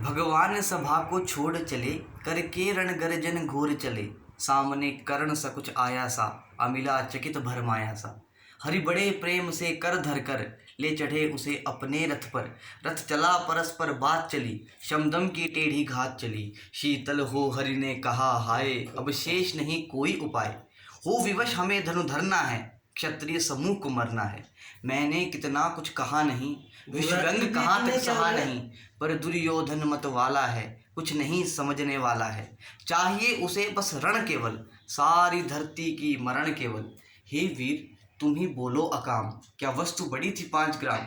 भगवान सभा को छोड़ चले, करके रण गर्जन घोर चले। सामने कर्ण सकुच आया सा, अमिला चकित भरमाया सा। हरि बड़े प्रेम से कर धर कर, ले चढ़े उसे अपने रथ पर। रथ चला परस्पर बात चली, शमदम की टेढ़ी घात चली। शीतल हो हरि ने कहा हाय, अब शेष नहीं कोई उपाय। हो विवश हमें धनु धरना है, क्षत्रिय समूह को मरना है। मैंने कितना कुछ कहा नहीं, विषव्यंग कहाँ तक सहा नहीं। पर दुर्योधन मत वाला है, कुछ नहीं समझने वाला है। चाहिए उसे बस रण केवल, सारी धरती की मरण केवल। हे वीर तुम ही बोलो अकाम, क्या वस्तु बड़ी थी 5 ग्राम।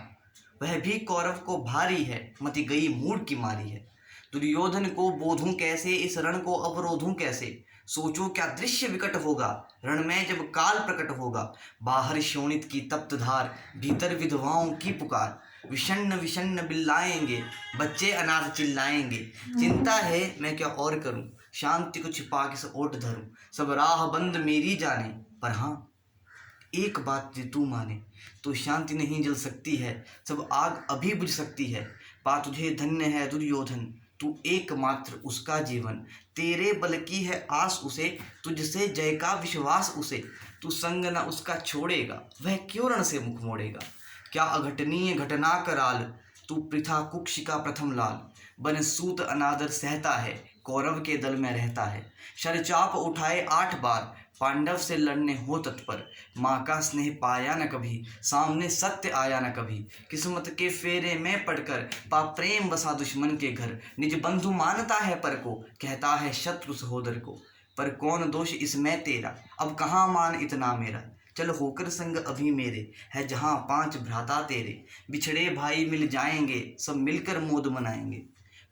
वह भी कौरव को भारी है, मति गई मूड की मारी है। दुर्योधन को बोधूं कैसे, इस रण को अवरोधूं कैसे। सोचो क्या दृश्य विकट होगा, रण में जब काल प्रकट होगा। बाहर शोणित की तप्त धार, भीतर विधवाओं की पुकार। विषण्ण विषण्ण बिल्लाएंगे, बच्चे अनाथ चिल्लाएंगे। चिंता है मैं क्या और करूं, शांति को छिपा किस ओट धरूं। सब राह बंद मेरी जाने, पर हाँ एक बात जो तू माने, तो शांति नहीं जल सकती है, सब आग अभी बुझ सकती है। पा तुझे धन्य है दुर्योधन, तू एकमात्र उसका जीवन। तेरे बल की है आस उसे, तुझसे जय का विश्वास उसे। तू संग न उसका छोड़ेगा, वह क्यों रण से मुख मोड़ेगा। क्या अघटनीय घटना कराल, तू पृथा कुक्षी का प्रथम लाल। बन सूत अनादर सहता है, कौरव के दल में रहता है। शरचाप उठाए 8 बार, पांडव से लड़ने हो तत्पर। माँ का स्नेह पाया न कभी, सामने सत्य आया न कभी। किस्मत के फेरे में पड़कर, पा प्रेम बसा दुश्मन के घर। निज बंधु मानता है पर को, कहता है शत्रु सहोदर को। पर कौन दोष इसमें तेरा, अब कहाँ मान इतना मेरा। चल होकर संग अभी मेरे, है जहाँ 5 भ्राता तेरे। बिछड़े भाई मिल जाएंगे, सब मिलकर मोद मनाएंगे।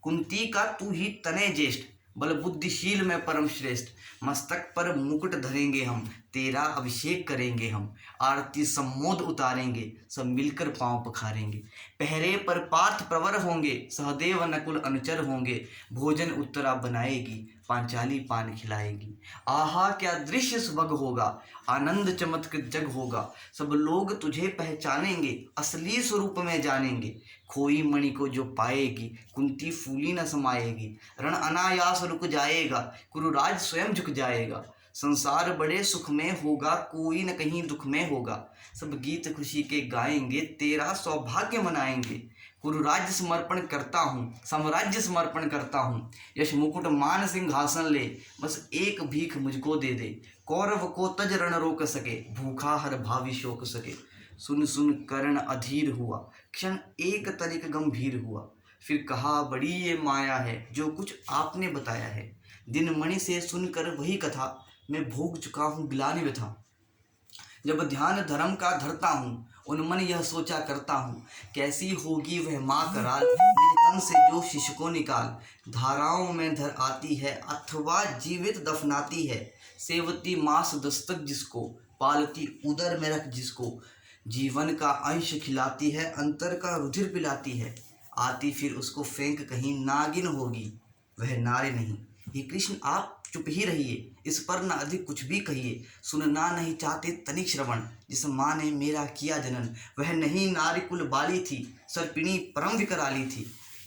कुंती का तू ही तने ज्येष्ठ, बल बुद्धिशील में परम श्रेष्ठ। मस्तक पर मुकुट धरेंगे हम, तेरा अभिषेक करेंगे हम। आरती सम्मोद उतारेंगे, सब मिलकर पांव पखारेंगे। पहरे पर पार्थ प्रवर होंगे, सहदेव नकुल अनुचर होंगे। भोजन उत्तरा बनाएगी, पांचाली पान खिलाएगी। आहा क्या दृश्य सुभग होगा, आनंद चमत्कृत जग होगा। सब लोग तुझे पहचानेंगे, असली स्वरूप में जानेंगे। खोई मणि को जो पाएगी, कुंती फूली न समाएगी। रण अनायास रुक जाएगा, कुरुराज स्वयं झुक जाएगा। संसार बड़े सुख में होगा, कोई न कहीं दुख में होगा। सब गीत खुशी के गाएंगे, तेरा सौभाग्य मनाएंगे। कुरुराज्य समर्पण करता हूँ, साम्राज्य समर्पण करता हूँ। यश मुकुट मान सिंहासन ले, बस एक भीख मुझको दे दे। कौरव को तज रण रोक सके, भूखा हर भावी शोक सके। सुन सुन कर्ण अधीर हुआ, क्षण एक तनिक गंभीर हुआ। फिर कहा बड़ी ये माया है, जो कुछ आपने बताया है। दिन मणि से सुनकर वही कथा, मैं भोग चुका हूँ ग्लानि व्यथा। जब ध्यान धर्म का धरता हूँ, उन्मन यह सोचा करता हूँ। कैसी होगी वह माँ कराल, निज तन से जो शिशु को निकाल। धाराओं में धर आती है, अथवा जीवित दफनाती है। सेवती मास दस्तक जिसको, पालती उदर में रख जिसको। जीवन का अंश खिलाती है, अंतर का रुधिर पिलाती है। आती फिर उसको फेंक कहीं, नागिन होगी वह नारी नहीं। ये कृष्ण आप चुप ही रहिए, इस पर न अधिक कुछ भी कहिए। सुनना नहीं चाहते तनिक श्रवण, जिस माँ ने मेरा किया जनन। वह नहीं नारी कुल बाली थी, सर्पिणी परम विकराली थी।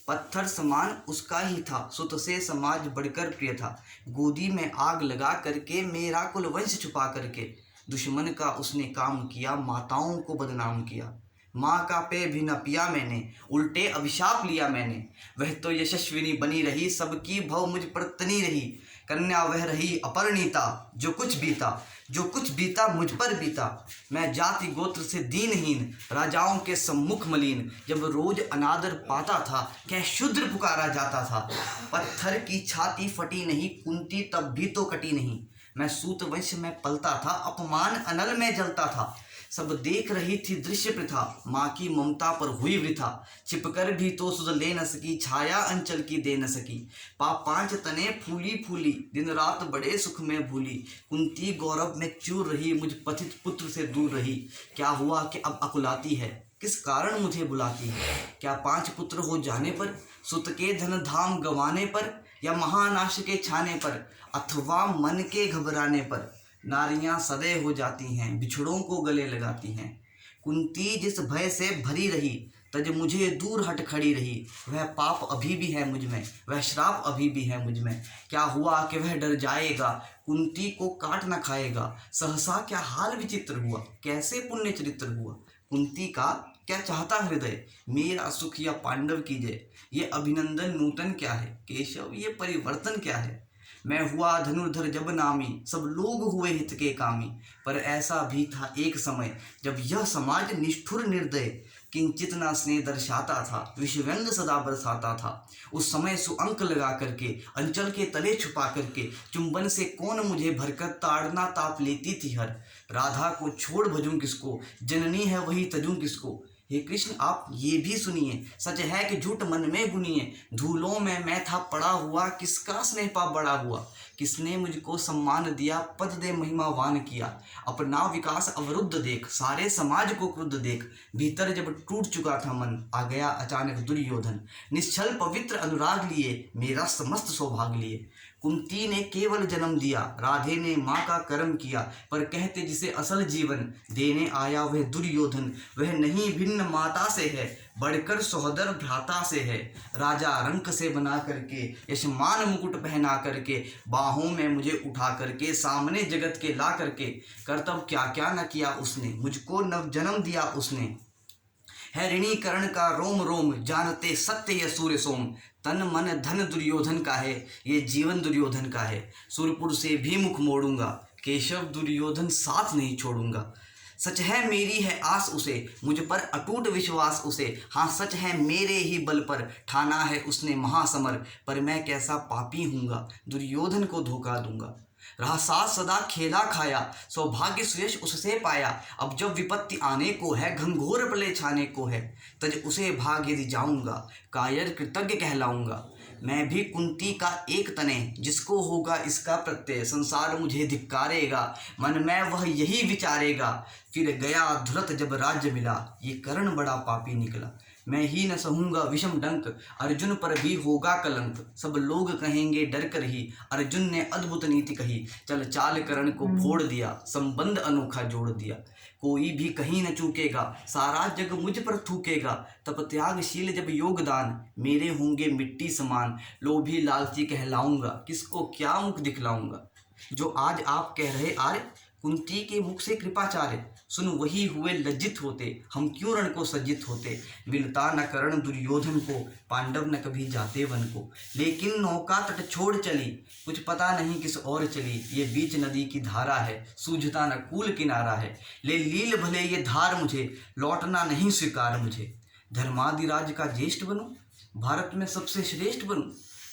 पत्थर समान उसका ही था, सुत से समाज बढ़कर प्रिय था। गोदी में आग लगा करके, मेरा कुल वंश छुपा करके। दुश्मन का उसने काम किया, माताओं को बदनाम किया। माँ का पे भी न पिया मैंने, उल्टे अभिशाप लिया मैंने। वह तो यशस्विनी बनी रही, सबकी भव मुझ पर तनी रही। कन्या वह रही अपरिणीता, जो कुछ बीता मुझ पर बीता। मैं जाति गोत्र से दीनहीन, राजाओं के सम्मुख मलिन। जब रोज अनादर पाता था, क्या शूद्र पुकारा जाता था। पत्थर की छाती फटी नहीं, कुंती तब भी तो कटी नहीं। मैं सूत वंश में पलता था, अपमान अनल में जलता था। सब देख रही थी दृश्य प्रथा, माँ की ममता पर हुई वृथा। छिपकर भी तो सुध ले न सकी, छाया अंचल की दे न सकी। 5 तने फूली फूली, दिन रात बड़े सुख में भूली। कुंती गौरव में चूर रही, मुझ पथित पुत्र से दूर रही। क्या हुआ कि अब अकुलाती है, किस कारण मुझे बुलाती है। क्या 5 पुत्र हो जाने पर, सुत के धन धाम गंवाने पर, या महानाश के छाने पर, अथवा मन के घबराने पर। नारियां सदैव हो जाती हैं, बिछड़ों को गले लगाती हैं। कुंती जिस भय से भरी रही, तज मुझे दूर हट खड़ी रही। वह पाप अभी भी है मुझ में, वह श्राप अभी भी है मुझ में। क्या हुआ कि वह डर जाएगा, कुंती को काट न खाएगा। सहसा क्या हाल विचित्र हुआ, कैसे पुण्य चरित्र हुआ। कुंती का क्या चाहता हृदय, मेरा सुख या पांडव की जय। ये अभिनंदन नूतन क्या है, केशव ये परिवर्तन क्या है। मैं हुआ धनुर्धर जब नामी, सब लोग हुए हित के कामी। पर ऐसा भी था एक समय, जब यह समाज निष्ठुर निर्दय किंचित ना स्नेह दर्शाता था, विषव्यंग सदा बरसाता था। उस समय सुअंक लगा करके, अंचल के तले छुपा करके, चुंबन से कौन मुझे भरकर ताड़ना ताप लेती थी हर। राधा को छोड़ भजूं किसको, जननी है वही तजूं किसको। हे कृष्ण आप ये भी सुनिए, सच है कि झूठ मन में बुनिए। धूलों में मैं था पड़ा हुआ, किसका स्नेह पाप बड़ा हुआ। किसने मुझको सम्मान दिया, पद दे महिमावान किया। अपना विकास अवरुद्ध देख, सारे समाज को क्रुद्ध देख। भीतर जब टूट चुका था मन, आ गया अचानक दुर्योधन। निश्चल पवित्र अनुराग लिए, मेरा समस्त सौभाग्य लिए। कुंती ने केवल जन्म दिया, राधे ने माँ का कर्म किया। पर कहते जिसे असल जीवन देने आया वह दुर्योधन। वह नहीं भिन्न माता से है, बढ़कर सहोदर भ्राता से है। राजा रंक से बना करके, यशमान मुकुट पहना करके, बाहों में मुझे उठा करके, सामने जगत के ला करके। कर्तव्य क्या क्या न किया उसने, मुझको नव जन्म दिया उसने। है ऋणी कर्ण का रोम रोम, जानते सत्य ये सूर्य सोम। तन मन धन दुर्योधन का है, ये जीवन दुर्योधन का है। सुरपुर से भी मुख मोड़ूंगा, केशव दुर्योधन साथ नहीं छोड़ूंगा। सच है मेरी है आस उसे, मुझ पर अटूट विश्वास उसे। हाँ सच है मेरे ही बल पर, ठाना है उसने महासमर। पर मैं कैसा पापी हूँगा, दुर्योधन को धोखा दूंगा। रहा साथ सदा खेला खाया, सौभाग्य सुयश उससे पाया। अब जब विपत्ति आने को है, घंघोर प्रलय छाने को है। तज उसे भाग यदि जाऊंगा, कायर कृतज्ञ कहलाऊंगा। मैं भी कुंती का एक तने, जिसको होगा इसका प्रत्यय। संसार मुझे धिक्कारेगा, मन में वह यही विचारेगा। फिर गया धुरत जब राज्य मिला, ये कर्ण बड़ा पापी निकला। मैं ही न सहूँगा विषम डंक, अर्जुन पर भी होगा कलंक। सब लोग कहेंगे डर कर ही, अर्जुन ने अद्भुत नीति कही। चल चाल कर्ण को फोड़ दिया, संबंध अनोखा जोड़ दिया। कोई भी कहीं न चूकेगा, सारा जग मुझ पर थूकेगा। तप त्यागशील जब योगदान, मेरे होंगे मिट्टी समान। लोभी लालची कहलाऊंगा, किसको क्या मुख दिखलाऊंगा। जो आज आप कह रहे आर्य, कुंती के मुख से कृपाचार्य। सुन वही हुए लज्जित होते, हम क्यों रण को सज्जित होते। मिलता न कर्ण दुर्योधन को, पांडव न कभी जाते वन को। लेकिन नौका तट छोड़ चली, कुछ पता नहीं किस ओर चली। ये बीच नदी की धारा है, सूझता न कूल किनारा है। ले लील भले ये धार मुझे, लौटना नहीं स्वीकार मुझे। धर्माधिराज का ज्येष्ठ बनूं, भारत में सबसे श्रेष्ठ बनूं।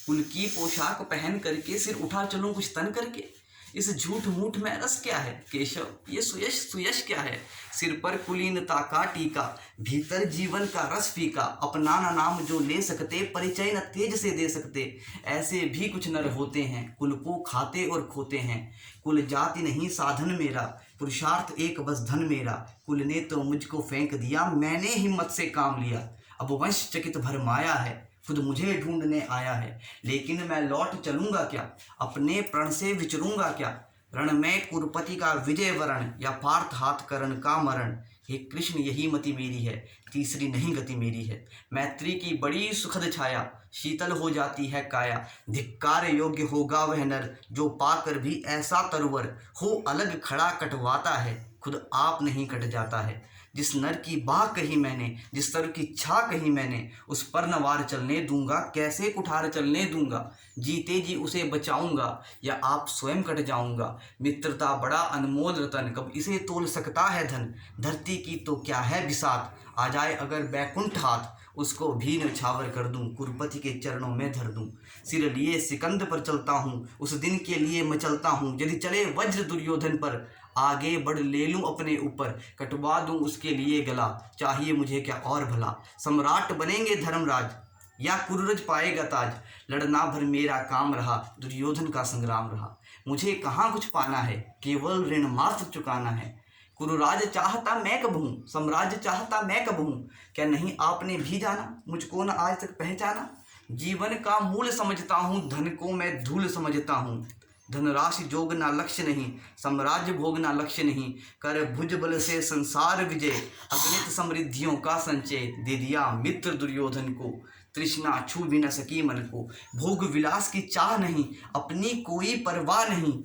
कुल की पोशाक पहन करके, सिर उठा चलूं कुछ तन करके। इस झूठ मूठ में रस क्या है, केशव ये सुयश सुयश क्या है। सिर पर कुलीनता का टीका, भीतर जीवन का रस फीका। अपना न नाम जो ले सकते, परिचय न तेज से दे सकते। ऐसे भी कुछ नर होते हैं, कुल को खाते और खोते हैं। कुल जाति नहीं साधन मेरा, पुरुषार्थ एक बस धन मेरा। कुल ने तो मुझको फेंक दिया, मैंने हिम्मत से काम लिया। अब वंश चकित भरमाया है, खुद मुझे ढूंढने आया है। लेकिन मैं लौट चलूंगा क्या, अपने प्रण से विचरूंगा क्या। रण में कुरुपति का विजय वरण, या पार्थ हाथ करण का मरण। हे कृष्ण यही मति मेरी है, तीसरी नहीं गति मेरी है। मैत्री की बड़ी सुखद छाया, शीतल हो जाती है काया। धिक्कार योग्य होगा वह नर, जो पाकर भी ऐसा तरुवर हो। अलग खड़ा कटवाता है, खुद आप नहीं कट जाता है। जिस नर की बाह कही मैंने, जिस तर की छा कही मैंने, उस पर नवार चलने दूंगा, कैसे कुठार चलने दूंगा। जीते जी उसे बचाऊंगा, या आप स्वयं कट जाऊंगा। मित्रता बड़ा अनमोल रतन, कब इसे तोल सकता है धन। धरती की तो क्या है बिसात, आ जाए अगर बैकुंठ हाथ, उसको भी न्यौछावर कर दूं, कुरुपति के चरणों में धर दूं। सिर लिए सिकंद पर चलता हूँ, उस दिन के लिए मैं चलता हूँ। यदि चले वज्र दुर्योधन पर, आगे बढ़ ले लूँ अपने ऊपर। कटवा दूँ उसके लिए गला, चाहिए मुझे क्या और भला। सम्राट बनेंगे धर्मराज, या कुरुरज पाएगा ताज। लड़ना भर मेरा काम रहा, दुर्योधन का संग्राम रहा। मुझे कहाँ कुछ पाना है, केवल ऋण मात्र चुकाना है। कुरुराज चाहता मैं कब हूँ, साम्राज्य चाहता मैं कब हूँ। क्या नहीं आपने भी जाना, मुझको न आज तक पहचाना। जीवन का मूल समझता हूँ, धन को मैं धूल समझता हूँ। धनराशि जोगना लक्ष्य नहीं, साम्राज्य भोगना लक्ष्य नहीं, कर भुज बल से संसार विजय, अगणित समृद्धियों का संचय, दे दिया मित्र दुर्योधन को, तृष्णा छू भी न सकी मन को। भोग विलास की चाह नहीं, अपनी कोई परवाह नहीं,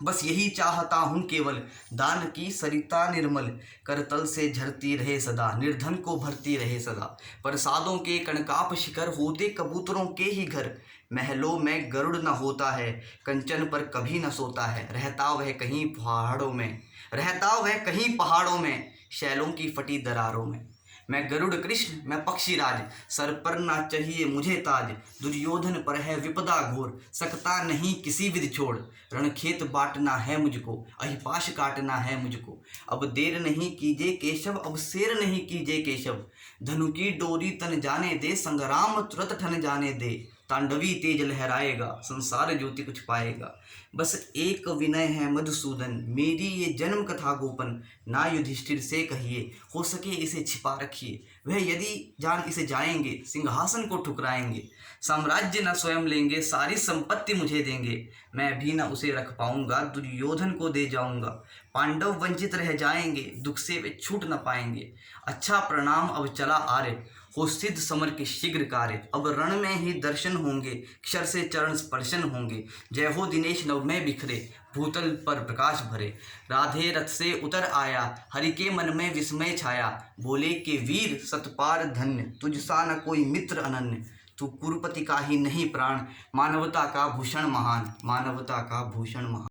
बस यही चाहता हूँ केवल, दान की सरिता निर्मल, करतल से झरती रहे सदा, निर्धन को भरती रहे सदा। प्रसादों के कणकाप शिखर, होते कबूतरों के ही घर, महलों में गरुड़ न होता है, कंचन पर कभी न सोता है, रहता वह कहीं पहाड़ों में, रहता वह कहीं पहाड़ों में, शैलों की फटी दरारों में। मैं गरुड़ कृष्ण, मैं पक्षीराज, सर पर ना चाहिए मुझे ताज, दुर्योधन पर है विपदा घोर, सकता नहीं किसी विधि छोड़, रणखेत बांटना है मुझको, अहिपाश काटना है मुझको। अब देर नहीं कीजिए केशव, अब शेर नहीं कीजिए केशव, धनु की डोरी तन जाने दे, संग्राम तुरंत ठन जाने दे, तांडवी तेज लहराएगा, संसार ज्योति कुछ पाएगा। बस एक विनय है मधुसूदन, मेरी ये जन्म कथा गोपन, ना युधिष्ठिर से कहिए, हो सके इसे छिपा रखिए, वह यदि जान इसे जाएंगे, सिंहासन को ठुकराएंगे, साम्राज्य न स्वयं लेंगे, सारी संपत्ति मुझे देंगे, मैं भी न उसे रख पाऊंगा, दुर्योधन को दे जाऊंगा, पांडव वंचित रह जाएंगे, दुख से वे छूट न पाएंगे। अच्छा प्रणाम अब चला आर्य, हो सिद्ध समर के शीघ्र कार्य, अब रण में ही दर्शन होंगे, क्षर से चरण स्पर्शन होंगे, जय हो दिनेश नव में बिखरे, भूतल पर प्रकाश भरे, राधे रथ से उतर आया, हरि के मन में विस्मय छाया, बोले के वीर सतपार धन्य, तुझसा न कोई मित्र अनन्य, तू कुरुपति का ही नहीं प्राण, मानवता का भूषण महान, मानवता का भूषण महान।